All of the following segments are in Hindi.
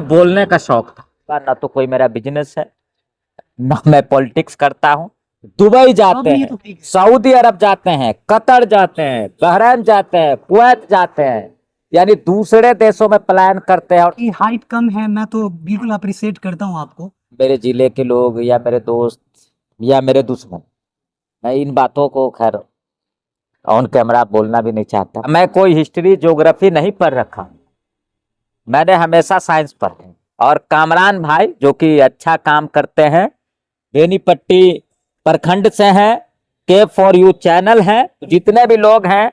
बोलने का शौक था, ना तो कोई मेरा बिजनेस है, ना मैं पॉलिटिक्स करता हूँ। दुबई जाते हैं, सऊदी अरब जाते हैं, कतर जाते हैं, बहरीन जाते हैं, कुवैत जाते हैं, यानी दूसरे देशों में प्लान करते हैं। और हाइट कम है, मैं तो बिल्कुल अप्रिशिएट करता हूँ आपको। मेरे जिले के लोग या मेरे दोस्त या मेरे दुश्मन, मैं इन बातों को खैर ऑन कैमरा बोलना भी नहीं चाहता। मैं कोई हिस्ट्री ज्योग्राफी नहीं पढ़ रखा, मैंने हमेशा साइंस पढ़ा। और कामरान भाई जो कि अच्छा काम करते हैं, बेनीपट्टी प्रखंड से हैं, के फॉर यू चैनल है, जितने भी लोग हैं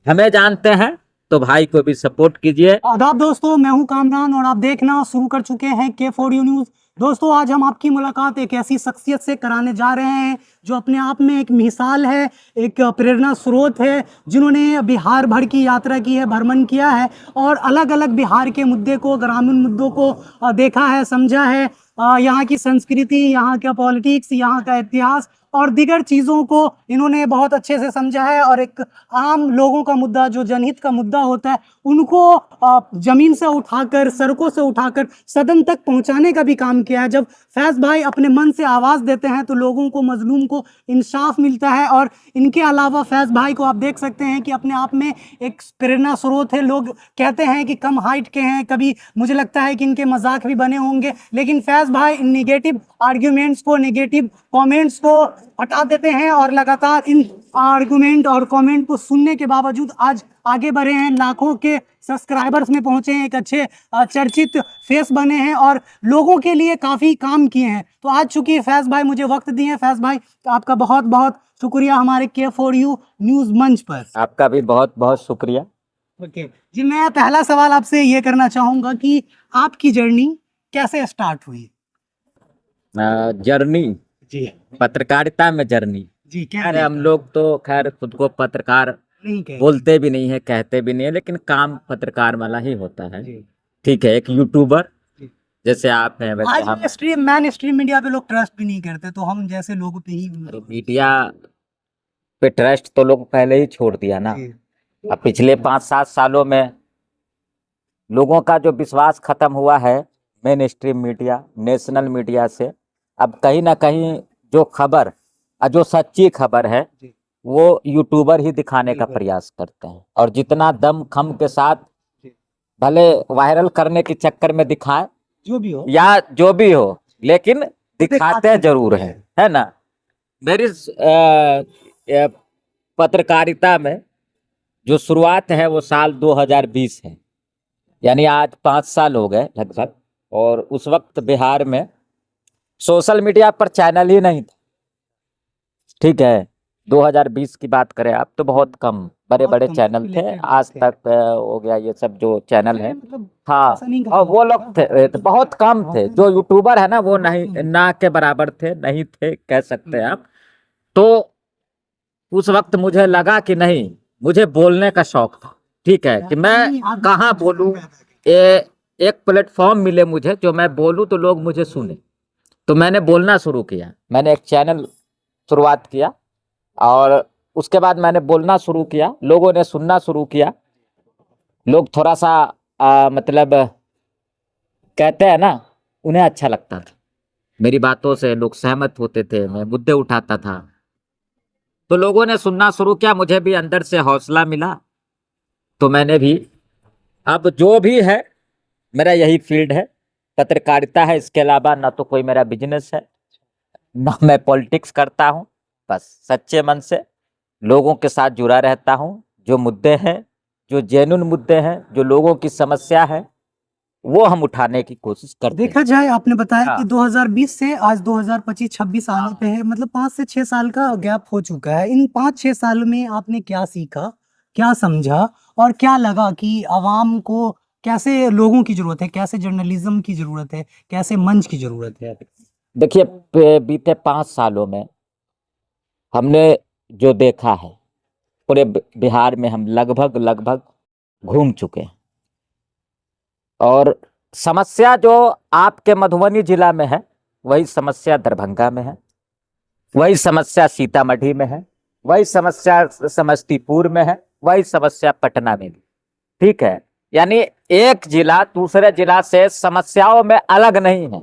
हमें जानते हैं, तो भाई को भी सपोर्ट कीजिए। आदाब दोस्तों, मैं हूं कामरान और आप देखना शुरू कर चुके हैं K4U न्यूज। दोस्तों, आज हम आपकी मुलाकात एक ऐसी शख्सियत से कराने जा रहे हैं जो अपने आप में एक मिसाल है, एक प्रेरणा स्रोत है, जिन्होंने बिहार भर की यात्रा की है, भ्रमण किया है और अलग अलग बिहार के मुद्दे को, ग्रामीण मुद्दों को देखा है, समझा है। यहाँ की संस्कृति, यहाँ का पॉलिटिक्स, यहाँ का इतिहास और दीगर चीज़ों को इन्होंने बहुत अच्छे से समझा है और एक आम लोगों का मुद्दा, जो जनहित का मुद्दा होता है, उनको जमीन से उठाकर, सड़कों से उठाकर सदन तक पहुंचाने का भी काम किया है। जब फैज़ भाई अपने मन से आवाज़ देते हैं तो लोगों को, मजलूम को इंसाफ मिलता है। और इनके अलावा फैज़ भाई को आप देख सकते हैं कि अपने आप में एक प्रेरणा स्रोत है। लोग कहते हैं कि कम हाइट के हैं, कभी मुझे लगता है कि इनके मजाक भी बने होंगे, लेकिन फैज़ भाई नेगेटिव आर्ग्यूमेंट्स को, नेगेटिव कमेंट्स को हटा देते हैं और लगातार इन आर्गुमेंट और कमेंट को सुनने के बावजूद आज आगे बढ़े हैं, लाखों के सब्सक्राइबर्स में पहुंचे हैं, एक अच्छे चर्चित फेस बने हैं और लोगों के लिए काफ़ी काम किए हैं। तो आज चूंकि फैज़ भाई मुझे वक्त दिए हैं, फैज़ भाई तो आपका बहुत बहुत शुक्रिया हमारे K4U न्यूज़ मंच पर। आपका भी बहुत बहुत शुक्रिया। ओके जी, मैं पहला सवाल आपसे ये करना चाहूँगा कि आपकी जर्नी कैसे स्टार्ट हुई? जर्नी जी पत्रकारिता में जर्नी, जी, क्या अरे हम लोग तो खैर खुद को पत्रकार नहीं कह बोलते भी नहीं है, कहते भी नहीं है, लेकिन काम पत्रकार वाला ही होता है। जी। ठीक है, एक यूट्यूबर जी। जैसे आप हैं, वैसे आज हम। मैन स्ट्रीम मीडिया पे लोग ट्रस्ट भी नहीं करते, तो हम जैसे लोगों पे ही। मीडिया पे ट्रस्ट तो लोग पहले ही छोड़ दिया ना। जी। अब पिछले 5-7 सालों में लोगों का जो विश्वास खत्म हुआ है main stream media, national media से, अब कहीं ना कहीं जो खबर, जो सच्ची खबर है, जी। वो यूट्यूबर ही दिखाने का प्रयास करते हैं। और जितना दम खम के साथ जी। भले वायरल करने के चक्कर में दिखाए जो भी हो, या जो भी हो, लेकिन दिखाते जरूर है ना। मेरी पत्रकारिता में जो शुरुआत है वो साल 2020 है, यानी आज 5 साल हो गए लगभग। और उस वक्त बिहार में सोशल मीडिया पर चैनल ही नहीं था। ठीक है, 2020 की बात करें आप तो बहुत कम बड़े बड़े चैनल थे। आज तक हो गया ये सब जो चैनल है, हाँ, और वो लोग थे तो बहुत कम थे। जो यूट्यूबर है ना, वो नहीं, ना के बराबर थे, नहीं थे कह सकते हैं आप। तो उस वक्त मुझे लगा कि नहीं, मुझे बोलने का शौक था। ठीक है, कि मैं कहाँ बोलूँ, एक प्लेटफॉर्म मिले मुझे जो मैं बोलूँ तो लोग मुझे सुने। तो मैंने बोलना शुरू किया, मैंने एक चैनल शुरुआत किया और उसके बाद मैंने बोलना शुरू किया, लोगों ने सुनना शुरू किया। लोग थोड़ा सा मतलब कहते हैं ना, उन्हें अच्छा लगता था, मेरी बातों से लोग सहमत होते थे, मैं मुद्दे उठाता था, तो लोगों ने सुनना शुरू किया। मुझे भी अंदर से हौसला मिला, तो मैंने भी, अब जो भी है मेरा यही फील्ड है, पत्रकारिता है। इसके अलावा ना तो कोई मेरा बिजनेस है, ना मैं पॉलिटिक्स करता हूँ। बस सच्चे मन से लोगों के साथ जुड़ा रहता हूँ। जो मुद्दे हैं, जो जेन्युइन मुद्दे हैं, जो लोगों की समस्या है, वो हम उठाने की कोशिश करते हैं। देखा जाए, आपने बताया कि हाँ। 2020 से आज 2025-26 आने पे है, मतलब 5 से 6 साल का गैप हो चुका है। इन 5-6 साल में आपने क्या सीखा, क्या समझा और क्या लगा कि आवाम को कैसे लोगों की जरूरत है, कैसे जर्नलिज्म की जरूरत है, कैसे मंच की जरूरत है? देखिए, बीते 5 सालों में हमने जो देखा है, पूरे बिहार में हम लगभग लगभग घूम चुके हैं। और समस्या जो आपके मधुबनी जिला में है, वही समस्या दरभंगा में है, वही समस्या सीतामढ़ी में है, वही समस्या समस्तीपुर में है, वही समस्या पटना में भी। ठीक है, यानी एक जिला दूसरे जिला से समस्याओं में अलग नहीं है,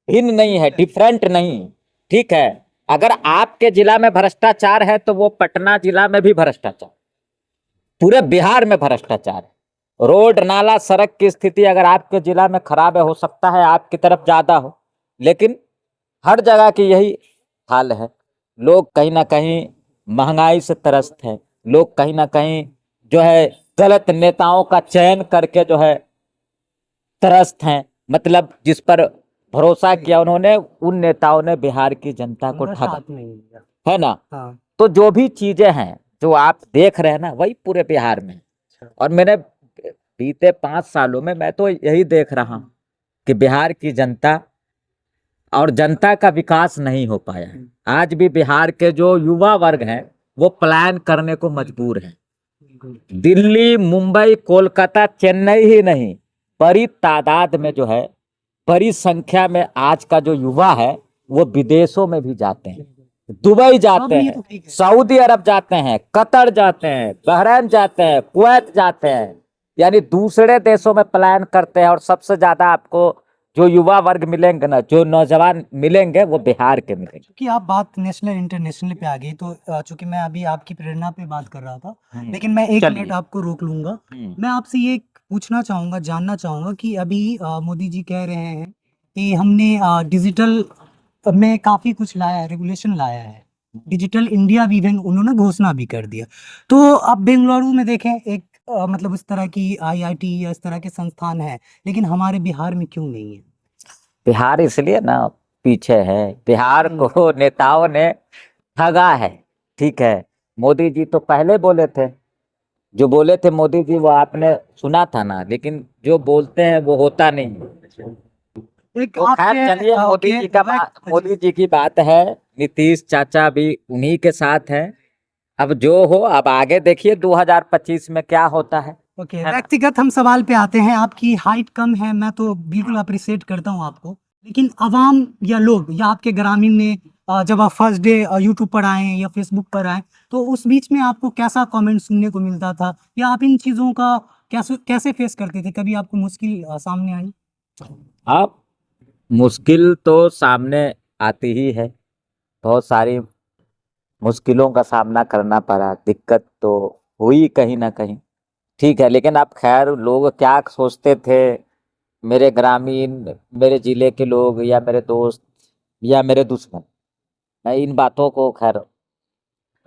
भिन्न नहीं है, डिफरेंट नहीं। ठीक है, अगर आपके जिला में भ्रष्टाचार है तो वो पटना जिला में भी भ्रष्टाचार, पूरे बिहार में भ्रष्टाचार है। रोड नाला सड़क की स्थिति अगर आपके जिला में खराब है, हो सकता है आपकी तरफ ज्यादा हो, लेकिन हर जगह की यही हाल है। लोग कहीं ना कहीं महंगाई से त्रस्त है, लोग कहीं ना कहीं जो है गलत नेताओं का चयन करके जो है त्रस्त हैं। मतलब जिस पर भरोसा किया उन्होंने, उन नेताओं ने बिहार की जनता को उनका ठगा, साथ नहीं दिया। है ना। हाँ। तो जो भी चीजें हैं जो आप देख रहे हैं ना, वही पूरे बिहार में। और मैंने बीते 5 सालों में मैं तो यही देख रहा हूं कि बिहार की जनता और जनता का विकास नहीं हो पाया है। आज भी बिहार के जो युवा वर्ग हैं वो पलायन करने को मजबूर हैं। दिल्ली, मुंबई, कोलकाता, चेन्नई ही नहीं, बड़ी तादाद में जो है, बड़ी संख्या में आज का जो युवा है वो विदेशों में भी जाते हैं, दुबई जाते अब ये तो हैं, ठीक है। सऊदी अरब जाते हैं, कतर जाते हैं, बहरीन जाते हैं, कुवैत जाते हैं, यानी दूसरे देशों में पलायन करते हैं। और सबसे ज्यादा आपको जो युवा वर्ग मिलेंगे ना, जो नौजवान मिलेंगे, वो बिहार के मिलेंगे। कि आप बात नेशनल इंटरनेशनल पे आ गई, तो चूंकि मैं अभी आपकी प्रेरणा पे बात कर रहा था, लेकिन मैं एक चलिए। मिनट आपको रोक लूंगा। मैं आपसे ये पूछना चाहूंगा, जानना चाहूंगा कि अभी मोदी जी कह रहे हैं कि हमने डिजिटल में काफी कुछ लाया है, रेगुलेशन लाया है, डिजिटल इंडिया भी उन्होंने घोषणा भी कर दिया। तो अब बेंगलुरु में देखें, एक मतलब इस तरह की आईआईटी या इस तरह के संस्थान है, लेकिन हमारे बिहार में क्यों नहीं है? बिहार इसलिए ना पीछे है, बिहार को नेताओं ने ठगा है। ठीक है, मोदी जी तो पहले बोले थे, जो बोले थे मोदी जी वो आपने सुना था ना, लेकिन जो बोलते हैं वो होता नहीं है। एक तो खैर आपके चलिए, मोदी ओके, जी का मोदी जी की बात है, नीतीश चाचा भी उन्हीं के साथ है। अब जो हो, अब आगे देखिए 2025 में क्या होता है। ओके, है ना? व्यक्तिगत हम सवाल पे आते हैं। आपकी हाइट कम है, मैं तो बिल्कुल अप्रिशिएट करता हूँ आपको, लेकिन आवाम या लोग या आपके ग्रामीण ने जब आप फर्स्ट डे यूट्यूब पर आए या फेसबुक पर आए, तो उस बीच में आपको कैसा कमेंट सुनने को मिलता था, या आप इन चीज़ों का कैसे कैसे फेस करते थे? कभी आपको मुश्किल सामने आई? अब मुश्किल तो सामने आती ही है, बहुत सारी मुश्किलों का सामना करना पड़ा, दिक्कत तो हुई कहीं ना कहीं। ठीक है, लेकिन अब खैर लोग क्या सोचते थे, मेरे ग्रामीण, मेरे जिले के लोग या मेरे दोस्त या मेरे दुश्मन, मैं इन बातों को खैर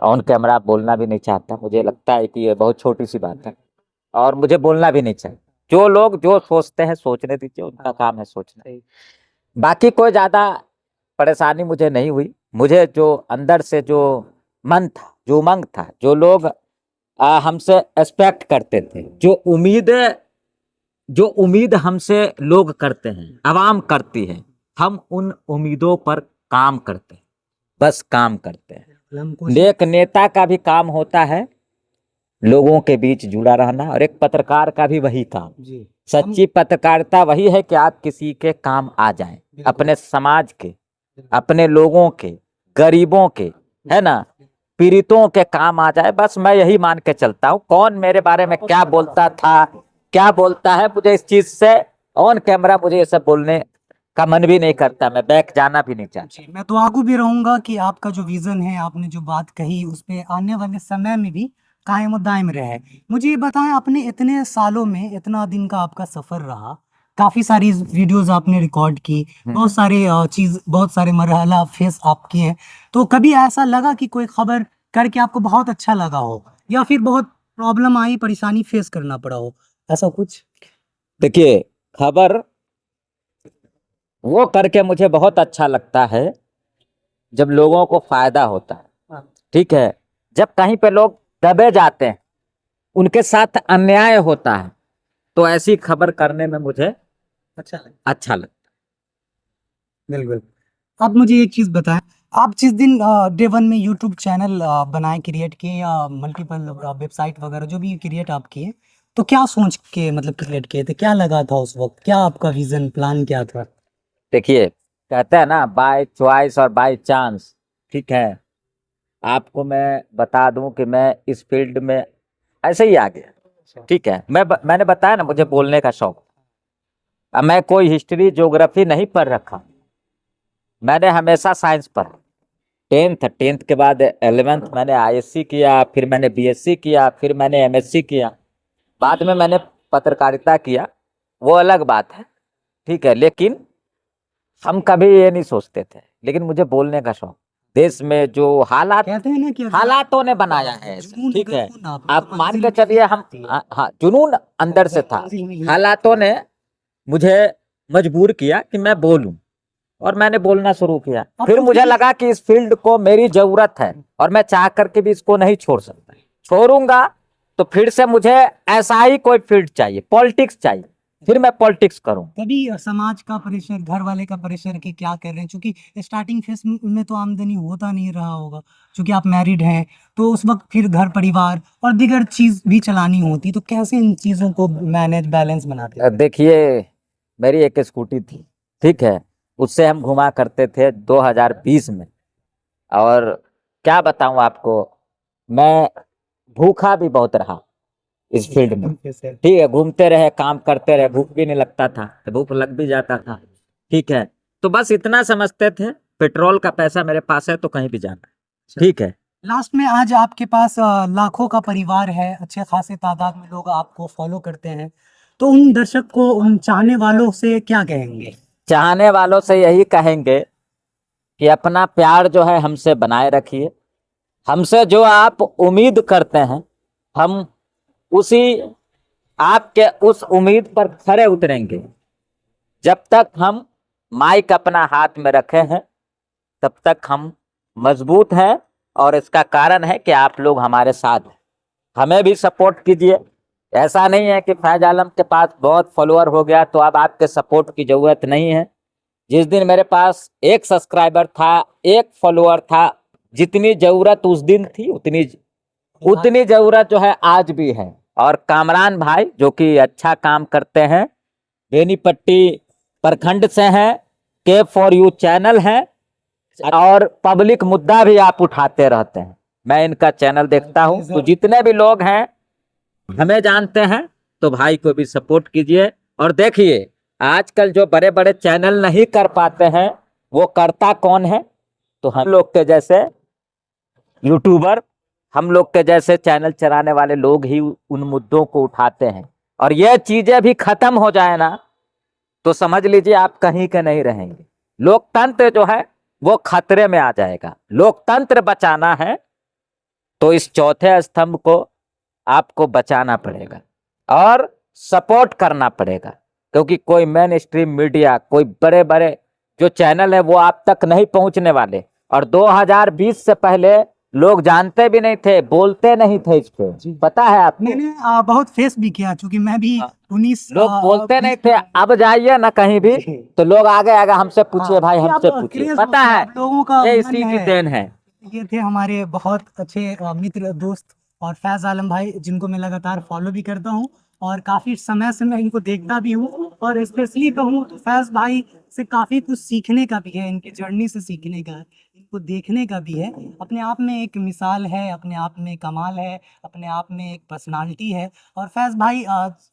ऑन कैमरा बोलना भी नहीं चाहता। मुझे लगता है कि ये बहुत छोटी सी बात है और मुझे बोलना भी नहीं चाहिए। जो लोग जो सोचते हैं सोचने दीजिए, उनका काम है सोचना। बाकी कोई ज्यादा परेशानी मुझे नहीं हुई। मुझे जो अंदर से जो मन था, जो उमंग था, जो लोग हमसे एक्सपेक्ट करते थे, जो उम्मीद हमसे लोग करते हैं, आवाम करती है, हम उन उम्मीदों पर काम करते हैं, बस काम करते हैं। हम कोशिश एक नेता का भी काम होता है लोगों के बीच जुड़ा रहना, और एक पत्रकार का भी वही काम। जी, सच्ची पत्रकारिता वही है कि आप किसी के काम आ जाएं, अपने समाज के, अपने लोगों के, गरीबों के, है ना, पीड़ितों के काम आ जाए। बस मैं यही मान के चलता हूँ। कौन मेरे बारे में क्या बोलता था, क्या बोलता है, मुझे इस चीज से ऑन कैमरा मुझे ये सब बोलने का मन भी नहीं करता, मैं बैक जाना भी नहीं चाहता। जी, मैं तो आगू भी रहूंगा कि आपका जो विजन है, आपने जो बात कही, उस पे आने वाले समय में भी कायम और दायम रहे। मुझे ये बताएं, अपने इतने सालों में, इतना दिन का आपका सफर रहा, काफी सारी वीडियोस आपने रिकॉर्ड की, बहुत सारे बहुत सारे मरहला फेस आप किए, तो कभी ऐसा लगा कि कोई खबर करके आपको बहुत अच्छा लगा हो, या फिर बहुत प्रॉब्लम आई, परेशानी फेस करना पड़ा हो, ऐसा कुछ? देखिए, खबर वो करके मुझे बहुत अच्छा लगता है जब लोगों को फायदा होता है। ठीक है, जब कहीं पे लोग दबे जाते हैं, उनके साथ अन्याय होता है, तो ऐसी खबर करने में मुझे अच्छा लगा। अच्छा लगता बिल्कुल। अब मुझे एक चीज बताएं, आप जिस दिन डे वन में यूट्यूब चैनल बनाए, क्रिएट किए, या मल्टीपल वेबसाइट वगैरह जो भी क्रिएट आप किए, तो क्या सोच के मतलब क्रिएट किए थे? क्या लगा था उस वक्त? क्या आपका विजन प्लान क्या था? है। देखिए, कहते हैं ना, बाय चॉइस और बाय चांस। ठीक है, आपको मैं बता दूं कि मैं इस फील्ड में ऐसे ही आ गया। ठीक है, मैंने बताया ना मुझे बोलने का शौक। अब मैं कोई हिस्ट्री ज्योग्राफी नहीं पढ़ रखा, मैंने हमेशा साइंस पढ़ा। 10th के बाद 11th मैंने आईएससी किया, फिर मैंने बीएससी किया, फिर मैंने एमएससी किया, बाद में मैंने पत्रकारिता किया, वो अलग बात है, ठीक है। लेकिन हम कभी ये नहीं सोचते थे, लेकिन मुझे बोलने का शौक। देश में जो हालात, कहते हैं ना कि हालातों ने बनाया है ऐसे, जुनून ठीक अगर है। हो ना, तो आप मान मंजिल के में चलिए, हम हाँ, जुनून अंदर से था, मंजिल में ही हालातों ने मुझे मजबूर किया कि मैं बोलूं, और मैंने बोलना शुरू किया। फिर मुझे लगा कि इस फील्ड को मेरी जरूरत है, और मैं चाह करके भी इसको नहीं छोड़ सकता। छोड़ूंगा तो फिर से मुझे ऐसा ही कोई फील्ड चाहिए, पॉलिटिक्स चाहिए, फिर मैं पॉलिटिक्स करूं। कभी समाज का प्रेशर, घर वाले का प्रेशर कि क्या कर रहे हैं, क्योंकि स्टार्टिंग फेस में तो आमदनी होता नहीं रहा होगा, क्योंकि आप मैरिड हैं, तो उस वक्त फिर घर परिवार और दीगर चीज भी चलानी होती, तो कैसे इन चीजों को मैनेज बैलेंस बनाते हैं? देखिए, मेरी एक स्कूटी थी, ठीक है, उससे हम घुमा करते थे 2020 में। और क्या बताऊं आपको, मैं भूखा भी बहुत रहा इस फील्ड में, ठीक है। घूमते रहे, काम करते रहे, भूख भी नहीं लगता था, तो भूख लग भी जाता था, ठीक है। तो बस इतना समझते थे, पेट्रोल का पैसा मेरे पास है तो कहीं भी जाना है, ठीक है। लास्ट में आज आपके पास लाखों का परिवार है, अच्छे खासे तादाद में लोग आपको फॉलो करते हैं, तो उन दर्शक को, उन चाहने वालों से क्या कहेंगे? चाहने वालों से यही कहेंगे कि अपना प्यार जो है हमसे बनाए रखिए। हमसे जो आप उम्मीद करते हैं, हम उसी आपके उस उम्मीद पर खरे उतरेंगे। जब तक हम माइक अपना हाथ में रखे हैं, तब तक हम मजबूत हैं, और इसका कारण है कि आप लोग हमारे साथ हैं। हमें भी सपोर्ट कीजिए। ऐसा नहीं है कि फैज आलम के पास बहुत फॉलोअर हो गया तो अब आपके सपोर्ट की जरूरत नहीं है। जिस दिन मेरे पास 1 सब्सक्राइबर था, 1 फॉलोअर था, जितनी जरूरत उस दिन थी, उतनी जरूरत जो है आज भी है। और कामरान भाई जो कि अच्छा काम करते हैं, बेनीपट्टी प्रखंड से हैं, K4U चैनल है, और पब्लिक मुद्दा भी आप उठाते रहते हैं। मैं इनका चैनल देखता हूं, तो जितने भी लोग हैं हमें जानते हैं, तो भाई को भी सपोर्ट कीजिए। और देखिए, आजकल जो बड़े बड़े चैनल नहीं कर पाते हैं, वो करता कौन है? तो हम लोग के जैसे यूट्यूबर, हम लोग के जैसे चैनल चलाने वाले लोग ही उन मुद्दों को उठाते हैं। और ये चीजें भी खत्म हो जाए ना, तो समझ लीजिए आप कहीं के नहीं रहेंगे। लोकतंत्र जो है वो खतरे में आ जाएगा। लोकतंत्र बचाना है तो इस चौथे स्तंभ को आपको बचाना पड़ेगा और सपोर्ट करना पड़ेगा, क्योंकि कोई मेन स्ट्रीम मीडिया, कोई बड़े बड़े जो चैनल है वो आप तक नहीं पहुंचने वाले। और 2020 से पहले लोग जानते भी नहीं थे, बोलते नहीं थे इस पे, पता है आपको? मैंने बहुत फेस भी किया, क्योंकि मैं भी 19 लोग बोलते नहीं थे। अब जाइए ना कहीं भी तो लोग आगे आगे हमसे पूछिए, भाई हमसे पूछिए, पता है लोगों का ये मन इसी की है। देन है। ये थे हमारे बहुत अच्छे मित्र, दोस्त और फैज आलम भाई, जिनको मैं लगातार फॉलो भी करता हूँ और काफ़ी समय से मैं इनको देखता भी हूँ। और स्पेशली कहूँ तो फैज भाई से काफ़ी कुछ सीखने का भी है, इनकी जर्नी से सीखने का, इनको देखने का भी है। अपने आप में एक मिसाल है, अपने आप में कमाल है, अपने आप में एक पर्सनालिटी है। और फैज भाई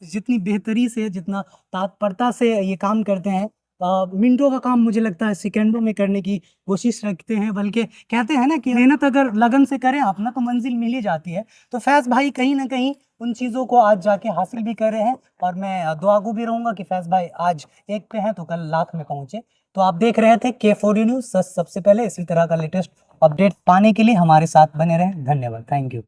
जितनी बेहतरी से, जितना तत्परता से ये काम करते हैं, मिनटों का काम मुझे लगता है सेकंडों में करने की कोशिश रखते हैं। बल्कि कहते हैं ना कि मेहनत अगर लगन से करें अपना, तो मंजिल मिल ही जाती है। तो फैज भाई कहीं ना कहीं उन चीज़ों को आज जाके हासिल भी कर रहे हैं। और मैं दुआगो भी रहूंगा कि फैज भाई आज 1 पे हैं तो कल लाख में पहुंचे। तो आप देख रहे थे K4U न्यूज़। सबसे पहले इसी तरह का लेटेस्ट अपडेट पाने के लिए हमारे साथ बने रहें। धन्यवाद, थैंक यू।